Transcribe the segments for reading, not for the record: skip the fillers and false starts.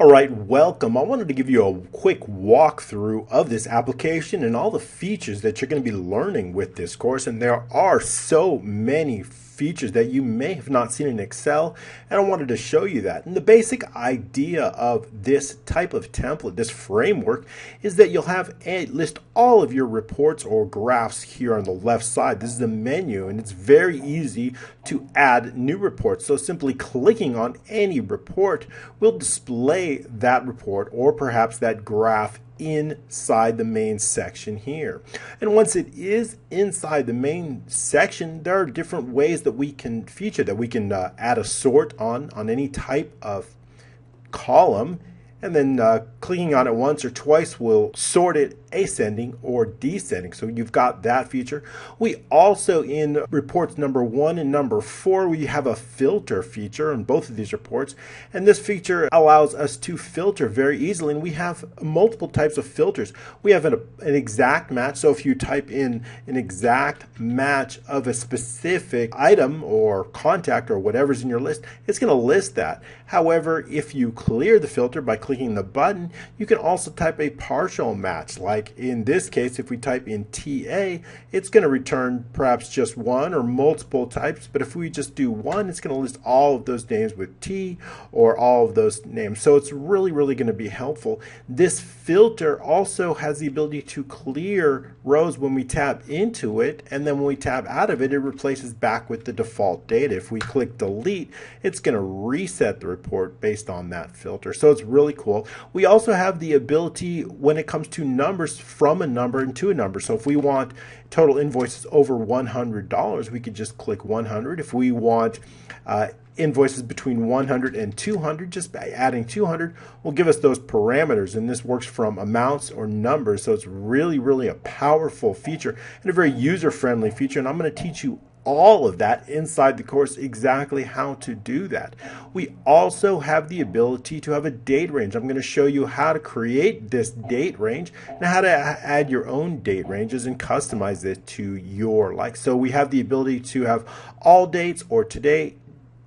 All right, welcome. I wanted to give you a quick walkthrough of this application and all the features that you're going to be learning with this course. And there are so many features that you may have not seen in Excel, and I wanted to show you that. And the basic idea of this type of template, this framework, is that you'll have list all of your reports or graphs here on the left side. This is the menu, and it's very easy to add new reports. So simply clicking on any report will display that report or perhaps that graph inside the main section here. And once it is inside the main section, there are different ways that we can feature that. We can add a sort on any type of column, and then clicking on it once or twice will sort it ascending or descending. So you've got that feature. We also, in reports number 1 and number 4, we have a filter feature in both of these reports, and this feature allows us to filter very easily, and we have multiple types of filters. We have an exact match, so if you type in an exact match of a specific item or contact or whatever's in your list, it's going to list that. However, if you clear the filter by clicking the button, you can also type a partial match. Like in this case, if we type in TA, it's going to return perhaps just one or multiple types, but if we just do one, it's going to list all of those names with T or all of those names. So it's really going to be helpful. This filter also has the ability to clear rows when we tab into it, and then when we tab out of it, it replaces back with the default data. If we click delete, it's going to reset the report based on that filter. So it's really cool. We also have the ability when it comes to numbers from a number into a number. So if we want total invoices over $100, we could just click 100. If we want invoices between 100 and 200, just by adding 200 will give us those parameters, and this works from amounts or numbers. So it's really a powerful feature and a very user-friendly feature, and I'm going to teach you all of that inside the course, exactly how to do that. We also have the ability to have a date range. I'm going to show you how to create this date range and how to add your own date ranges and customize it to your like. So we have the ability to have all dates or today,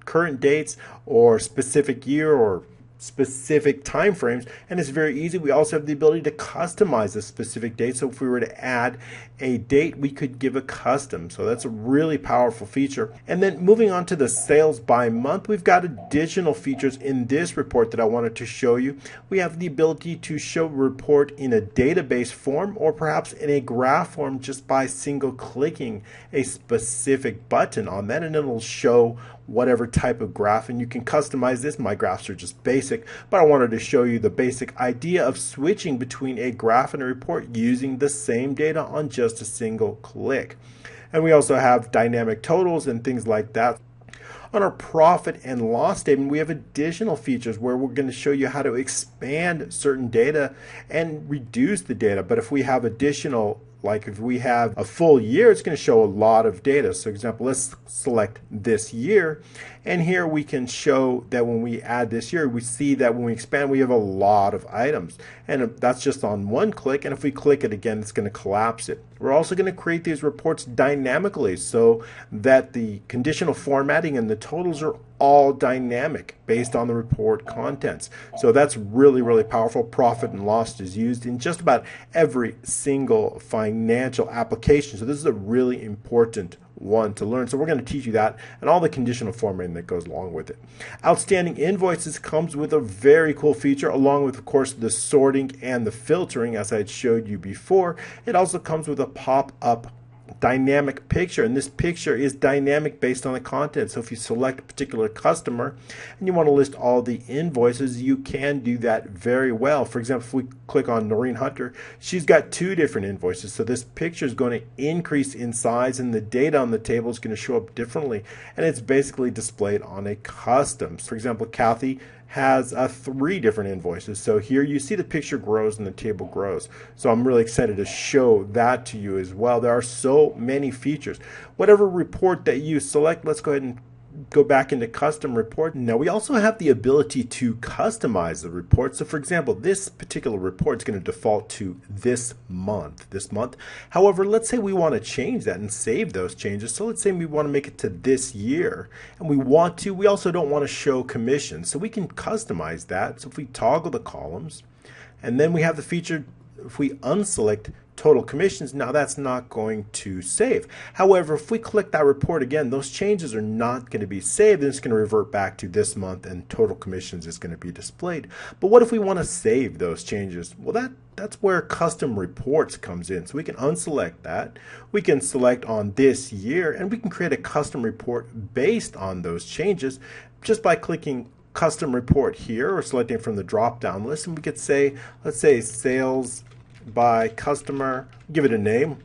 current dates, or specific year or specific time frames, and it's very easy. We also have the ability to customize a specific date. So if we were to add a date, we could give a custom. So that's a really powerful feature. And then moving on to the sales by month, we've got additional features in this report that I wanted to show you. We have the ability to show a report in a database form or perhaps in a graph form just by single clicking a specific button on that, and it'll show whatever type of graph, and you can customize this. My graphs are just basic, but I wanted to show you the basic idea of switching between a graph and a report using the same data on just a single click. And we also have dynamic totals and things like that. On our profit and loss statement, we have additional features where we're going to show you how to expand certain data and reduce the data. But if we have additional, like if we have a full year, it's going to show a lot of data. So for example, let's select this year, and here we can show that when we add this year, we see that when we expand, we have a lot of items, and that's just on one click, and if we click it again, it's going to collapse it. We're also going to create these reports dynamically so that the conditional formatting and the totals are all dynamic based on the report contents. So that's really powerful. Profit and loss is used in just about every single financial application. So this is a really important one to learn. So we're going to teach you that and all the conditional formatting that goes along with it. Outstanding invoices comes with a very cool feature, along with, of course, the sorting and the filtering, as I had showed you before. It also comes with a pop-up dynamic picture, and this picture is dynamic based on the content. So if you select a particular customer and you want to list all the invoices, you can do that very well. For example, if we click on Noreen Hunter, she's got 2 different invoices, so this picture is going to increase in size and the data on the table is going to show up differently, and it's basically displayed on a custom. For example, Kathy has 3 different invoices. So here you see the picture grows and the table grows. So I'm really excited to show that to you as well. There are so many features. Whatever report that you select, let's go ahead and go back into custom report. Now we also have the ability to customize the report. So for example, this particular report is going to default to this month. However, let's say we want to change that and save those changes. So let's say we want to make it to this year, and we also don't want to show commissions. So we can customize that. So if we toggle the columns, and then we have the feature, if we unselect total commissions, now that's not going to save. However, if we click that report again, those changes are not going to be saved, and it's going to revert back to this month, and total commissions is going to be displayed. But what if we want to save those changes? Well, that's where custom reports comes in. So we can unselect that. We can select on this year, and we can create a custom report based on those changes just by clicking custom report here or selecting from the drop down list. And we could say, let's say sales by customer, give it a name,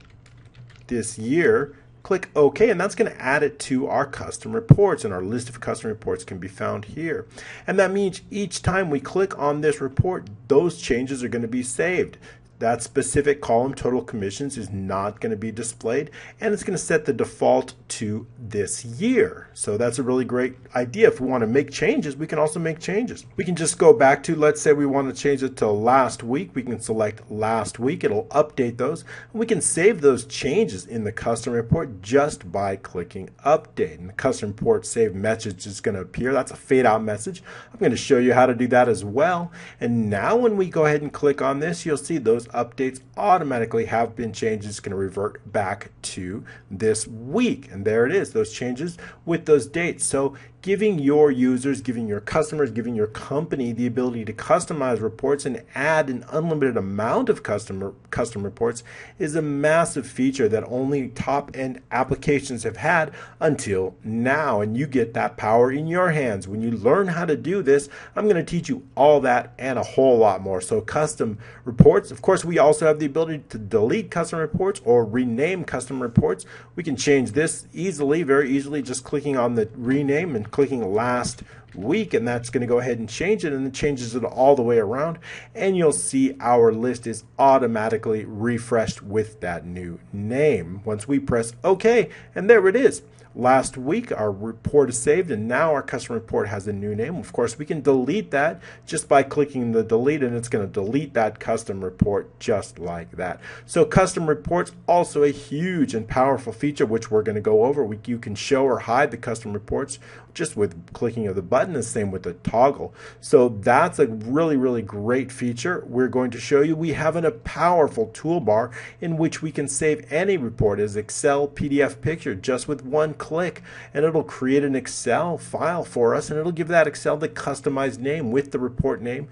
this year, click OK, and that's going to add it to our custom reports, and our list of custom reports can be found here. And that means each time we click on this report, those changes are going to be saved. That specific column, total commissions, is not going to be displayed, and it's going to set the default to this year. So that's a really great idea. If we want to make changes, we can also make changes. We can just go back to, let's say we want to change it to last week. We can select last week. It'll update those. And we can save those changes in the custom report just by clicking update. And the custom report save message is going to appear. That's a fade out message. I'm going to show you how to do that as well. And now when we go ahead and click on this, you'll see those updates automatically have been changed. It's going to revert back to this week, and there it is, those changes with those dates. So giving your users, giving your customers, giving your company the ability to customize reports and add an unlimited amount of custom reports is a massive feature that only top-end applications have had until now, and you get that power in your hands. When you learn how to do this, I'm going to teach you all that and a whole lot more. So custom reports, of course, we also have the ability to delete custom reports or rename custom reports. We can change this easily, very easily, just clicking on the rename and clicking last week, and that's going to go ahead and change it, and it changes it all the way around, and you'll see our list is automatically refreshed with that new name once we press OK, and there it is. Last week our report is saved, and now our custom report has a new name. Of course, we can delete that just by clicking the delete, and it's going to delete that custom report just like that. So custom reports, also a huge and powerful feature which we're going to go over. You can show or hide the custom reports just with clicking of the button, the same with the toggle. So that's a really great feature. We're going to show you we have a powerful toolbar in which we can save any report as Excel PDF picture just with one click, and it'll create an Excel file for us, and it'll give that Excel the customized name with the report name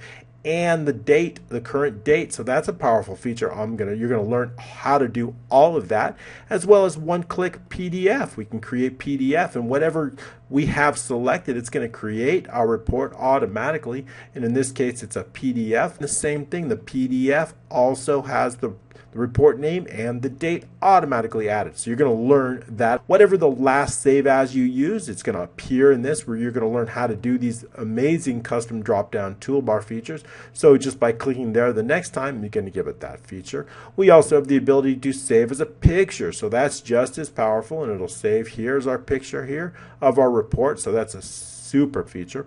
and the date, the current date. So that's a powerful feature. You're gonna learn how to do all of that, as well as one-click PDF. We can create PDF, and whatever we have selected, it's going to create our report automatically. And in this case, it's a PDF. The same thing, the PDF also has the report name and the date automatically added. So you're going to learn that whatever the last save as you use, it's going to appear in this, where you're going to learn how to do these amazing custom drop down toolbar features. So just by clicking there the next time, you're going to give it that feature. We also have the ability to save as a picture, so that's just as powerful, and it'll save. Here's our picture here of our report, so that's a super feature.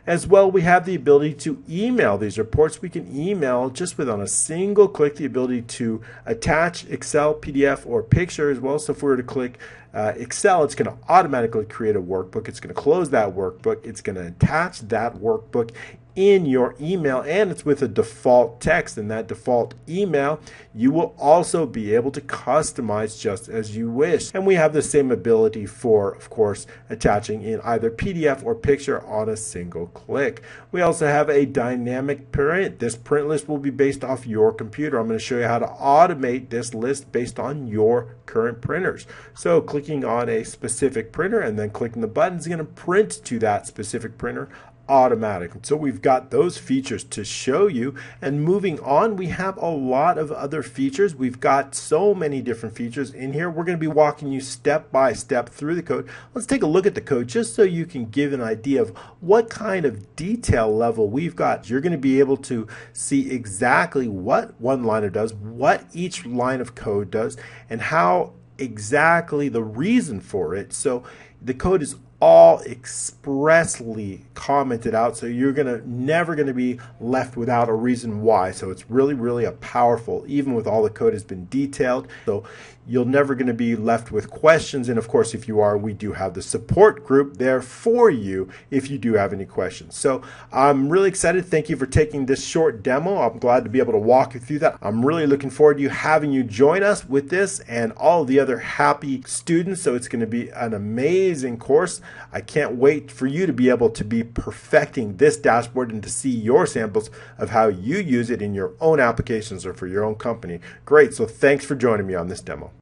As well, we have the ability to email these reports. We can email just on a single click, the ability to attach Excel, PDF, or picture as well. So if we were to click Excel, it's going to automatically create a workbook. It's going to close that workbook. It's going to attach that workbook in your email, and it's with a default text. In that default email, you will also be able to customize just as you wish. And we have the same ability for, of course, attaching in either PDF or picture on a single click. We also have a dynamic print. This print list will be based off your computer. I'm going to show you how to automate this list based on your current printers. So clicking on a specific printer and then clicking the button is going to print to that specific printer automatic. So we've got those features to show you, and moving on, we have a lot of other features. We've got so many different features in here. We're going to be walking you step by step through the code. Let's take a look at the code just so you can give an idea of what kind of detail level we've got. You're going to be able to see exactly what one liner does, what each line of code does, and how exactly the reason for it. So the code is all expressly commented out, so you're never gonna be left without a reason why. So it's really a powerful, even with all the code has been detailed. So you're never going to be left with questions. And of course, if you are, we do have the support group there for you if you do have any questions. So I'm really excited. Thank you for taking this short demo. I'm glad to be able to walk you through that. I'm really looking forward to having you join us with this and all the other happy students. So it's going to be an amazing course. I can't wait for you to be able to be perfecting this dashboard and to see your samples of how you use it in your own applications or for your own company. Great. So thanks for joining me on this demo.